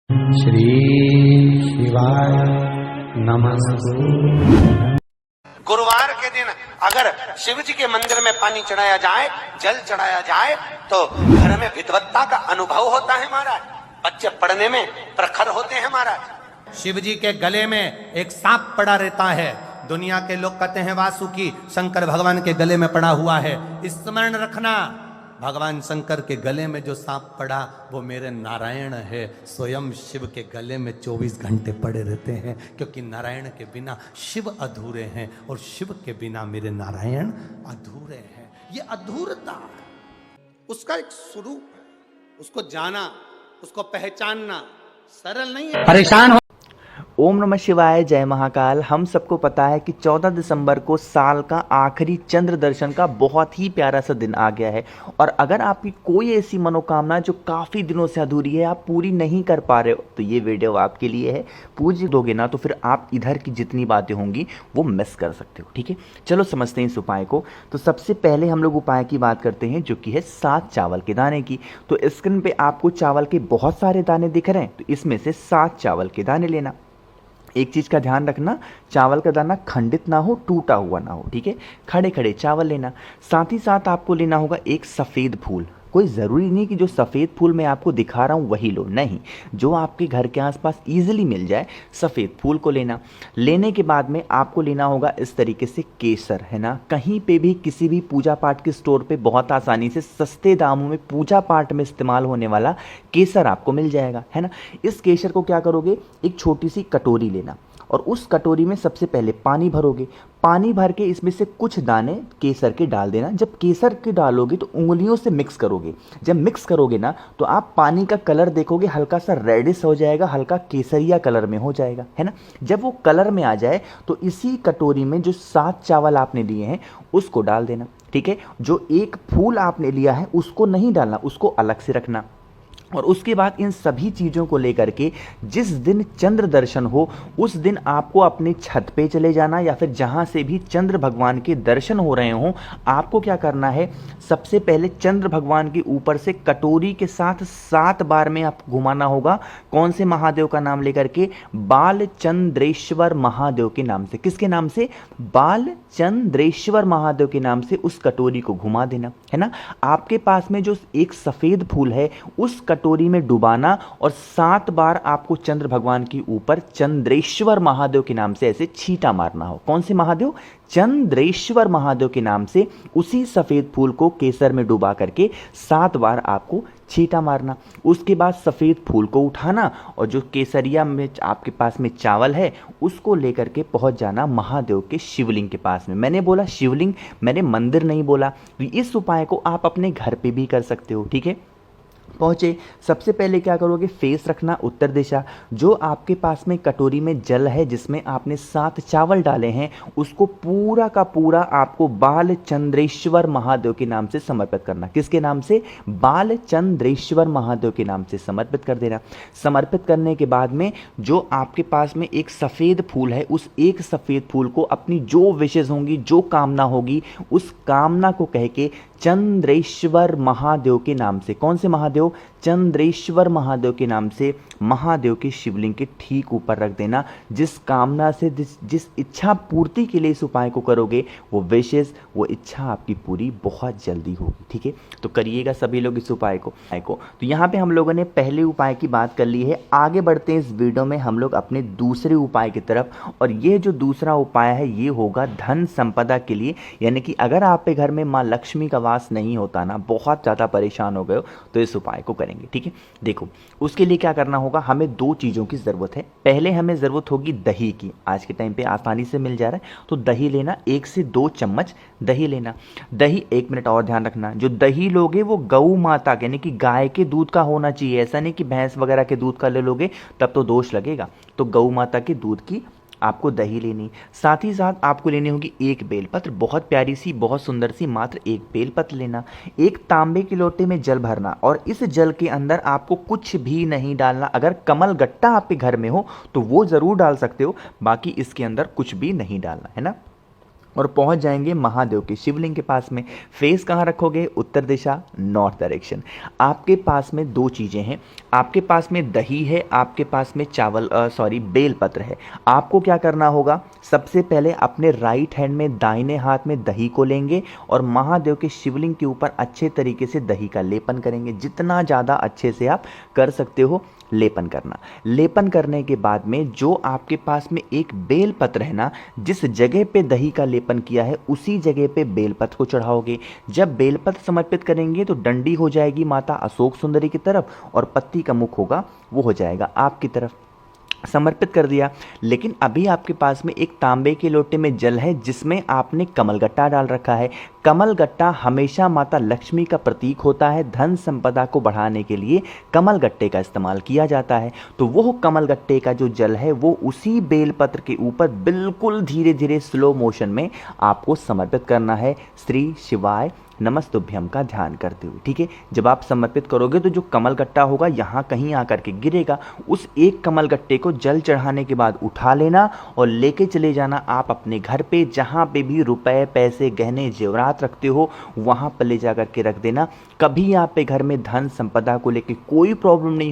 श्री शिवाय नमस्तु। गुरुवार के दिन अगर शिव जी के मंदिर में पानी चढ़ाया जाए, जल चढ़ाया जाए, तो घर में विद्वत्ता का अनुभव होता है महाराज। बच्चे पढ़ने में प्रखर होते हैं महाराज। शिव जी के गले में एक सांप पड़ा रहता है। दुनिया के लोग कहते हैं वासुकी शंकर भगवान के गले में पड़ा हुआ है। स्मरण रखना, भगवान शंकर के गले में जो सांप पड़ा वो मेरे नारायण है। स्वयं शिव के गले में 24 घंटे पड़े रहते हैं, क्योंकि नारायण के बिना शिव अधूरे हैं और शिव के बिना मेरे नारायण अधूरे हैं। ये अधूरता उसका एक स्वरूप है, उसको जाना, उसको पहचानना सरल नहीं है। परेशान हो ओम नमः शिवाय, जय महाकाल। हम सबको पता है कि 14 दिसंबर को साल का आखिरी चंद्र दर्शन का बहुत ही प्यारा सा दिन आ गया है। और अगर आपकी कोई ऐसी मनोकामना जो काफ़ी दिनों से अधूरी है, आप पूरी नहीं कर पा रहे हो, तो ये वीडियो आपके लिए है। पूज दोगे ना तो फिर आप इधर की जितनी बातें होंगी वो मिस कर सकते हो। ठीक है, चलो समझते हैं इस उपाय को। तो सबसे पहले हम लोग उपाय की बात करते हैं, जो कि है 7 चावल के दाने की। तो स्क्रीन पे आपको चावल के बहुत सारे दाने दिख रहे हैं, तो इसमें से 7 चावल के दाने लेना। एक चीज़ का ध्यान रखना, चावल का दाना खंडित ना हो, टूटा हुआ ना हो। ठीक है, खड़े खड़े चावल लेना। साथ ही साथ आपको लेना होगा एक सफ़ेद फूल। कोई ज़रूरी नहीं कि जो सफ़ेद फूल मैं आपको दिखा रहा हूँ वही लो, नहीं, जो आपके घर के आसपास ईजिली मिल जाए सफ़ेद फूल को लेना। लेने के बाद में आपको लेना होगा इस तरीके से केसर, है ना। कहीं पे भी किसी भी पूजा पाठ के स्टोर पे बहुत आसानी से सस्ते दामों में पूजा पाठ में इस्तेमाल होने वाला केसर आपको मिल जाएगा, है ना। इस केसर को क्या करोगे, एक छोटी सी कटोरी लेना और उस कटोरी में सबसे पहले पानी भरोगे। पानी भर के इसमें से कुछ दाने केसर के डाल देना। जब केसर के डालोगे तो उंगलियों से मिक्स करोगे। जब मिक्स करोगे ना तो आप पानी का कलर देखोगे हल्का सा रेडिश हो जाएगा, हल्का केसरिया कलर में हो जाएगा, है ना। जब वो कलर में आ जाए तो इसी कटोरी में जो 7 चावल आपने लिए हैं उसको डाल देना। ठीक है, जो एक फूल आपने लिया है उसको नहीं डालना, उसको अलग से रखना। और उसके बाद इन सभी चीज़ों को लेकर के जिस दिन चंद्र दर्शन हो उस दिन आपको अपने छत पे चले जाना, या फिर जहाँ से भी चंद्र भगवान के दर्शन हो रहे हों, आपको क्या करना है, सबसे पहले चंद्र भगवान के ऊपर से कटोरी के साथ 7 बार में आपको घुमाना होगा। कौन से महादेव का नाम लेकर के, बालचंद्रेश्वर महादेव के नाम से। किसके नाम से, बालचंद्रेश्वर महादेव के नाम से उस कटोरी को घुमा देना, है ना। आपके पास में जो एक सफ़ेद फूल है उस कटोरी में डुबाना और 7 बार आपको चंद्र भगवान के ऊपर चंद्रेश्वर महादेव के नाम से ऐसे छींटा मारना हो। कौन से महादेव, चंद्रेश्वर महादेव के नाम से उसी सफ़ेद फूल को केसर में डुबा करके 7 बार आपको छींटा मारना। उसके बाद सफ़ेद फूल को उठाना और जो केसरिया में आपके पास में चावल है उसको लेकर के पहुंच जाना महादेव के शिवलिंग के पास में। मैंने बोला शिवलिंग, मैंने मंदिर नहीं बोला। तो इस उपाय को आप अपने घर पे भी कर सकते हो। ठीक है, पहुँचे, सबसे पहले क्या करोगे, फेस रखना उत्तर दिशा। जो आपके पास में कटोरी में जल है जिसमें आपने 7 चावल डाले हैं उसको पूरा का पूरा आपको बालचंद्रेश्वर महादेव के नाम से समर्पित करना। किसके नाम से, बालचंद्रेश्वर महादेव के नाम से समर्पित कर देना। समर्पित करने के बाद में जो आपके पास में एक सफ़ेद फूल है उस एक सफ़ेद फूल को अपनी जो विशेष होंगी, जो कामना होगी, उस कामना को कह के चंद्रेश्वर महादेव के नाम से, कौन से महादेव, चंद्रेश्वर महादेव के नाम से महादेव के शिवलिंग के ठीक ऊपर रख देना। जिस कामना से जिस इच्छा पूर्ति के लिए इस उपाय को करोगे वो विशेष, वो इच्छा आपकी पूरी बहुत जल्दी होगी। ठीक है, तो करिएगा सभी लोग इस उपाय को। तो यहाँ पे हम लोगों ने पहले उपाय की बात कर ली है। आगे बढ़ते हैं इस वीडियो में हम लोग अपने दूसरे उपाय की तरफ। और ये जो दूसरा उपाय है ये होगा धन संपदा के लिए। यानी कि अगर आपके घर में माँ लक्ष्मी का वास नहीं होता ना, बहुत ज़्यादा परेशान हो गए हो, तो इस उपाय को करेंगे। ठीक है, देखो उसके लिए क्या करना होगा, हमें 2 चीज़ों की ज़रूरत है। पहले हमें ज़रूरत होगी दही की। आज के टाइम पे आसानी से मिल जा रहा है, तो दही लेना, 1 से 2 चम्मच दही लेना। दही, 1 मिनट और ध्यान रखना, जो दही लोगे वो गऊ माता यानी कि गाय के दूध का होना चाहिए। ऐसा नहीं कि भैंस वगैरह के दूध का ले लोगे तब तो दोष लगेगा। तो गऊ माता के दूध की आपको दही लेनी। साथ ही साथ आपको लेनी होगी 1 बेलपत्र, बहुत प्यारी सी, बहुत सुंदर सी, मात्र 1 बेलपत्र लेना। 1 तांबे के लोटे में जल भरना और इस जल के अंदर आपको कुछ भी नहीं डालना। अगर कमल गट्टा आपके घर में हो तो वो ज़रूर डाल सकते हो, बाकी इसके अंदर कुछ भी नहीं डालना, है ना। और पहुंच जाएंगे महादेव के शिवलिंग के पास में। फेस कहाँ रखोगे? उत्तर दिशा, नॉर्थ डायरेक्शन। आपके पास में दो चीज़ें हैं, आपके पास में दही है, आपके पास में बेलपत्र है। आपको क्या करना होगा? सबसे पहले अपने राइट हैंड में, दाहिने हाथ में दही को लेंगे और महादेव के शिवलिंग के ऊपर अच्छे तरीके से दही का लेपन करेंगे। जितना ज़्यादा अच्छे से आप कर सकते हो लेपन करना। लेपन करने के बाद में जो आपके पास में एक बेलपत्र है ना, जिस जगह पे दही का लेपन किया है उसी जगह पे बेलपत्र को चढ़ाओगे। जब बेलपत्र समर्पित करेंगे तो डंडी हो जाएगी माता अशोक सुंदरी की तरफ और पत्ती का मुख होगा वो हो जाएगा आपकी तरफ। समर्पित कर दिया। लेकिन अभी आपके पास में एक तांबे के लोटे में जल है जिसमें आपने कमलगट्टा डाल रखा है। कमलगट्टा हमेशा माता लक्ष्मी का प्रतीक होता है, धन संपदा को बढ़ाने के लिए कमलगट्टे का इस्तेमाल किया जाता है। तो वो कमलगट्टे का जो जल है वो उसी बेलपत्र के ऊपर बिल्कुल धीरे धीरे स्लो मोशन में आपको समर्पित करना है, श्री शिवाय नमस्तुभ्यम का ध्यान करते हुए। ठीक है, जब आप समर्पित करोगे तो जो कमलगट्टा होगा यहाँ कहीं आकर के गिरेगा। उस एक कमलगट्टे को जल चढ़ाने के बाद उठा लेना और लेके चले जाना आप अपने घर पे, जहाँ पे भी रुपए, पैसे, गहने, जेवरात रखते हो वहाँ पर ले जा करके रख देना। कभी यहाँ पे घर में धन संपदा को लेके कोई प्रॉब्लम नहीं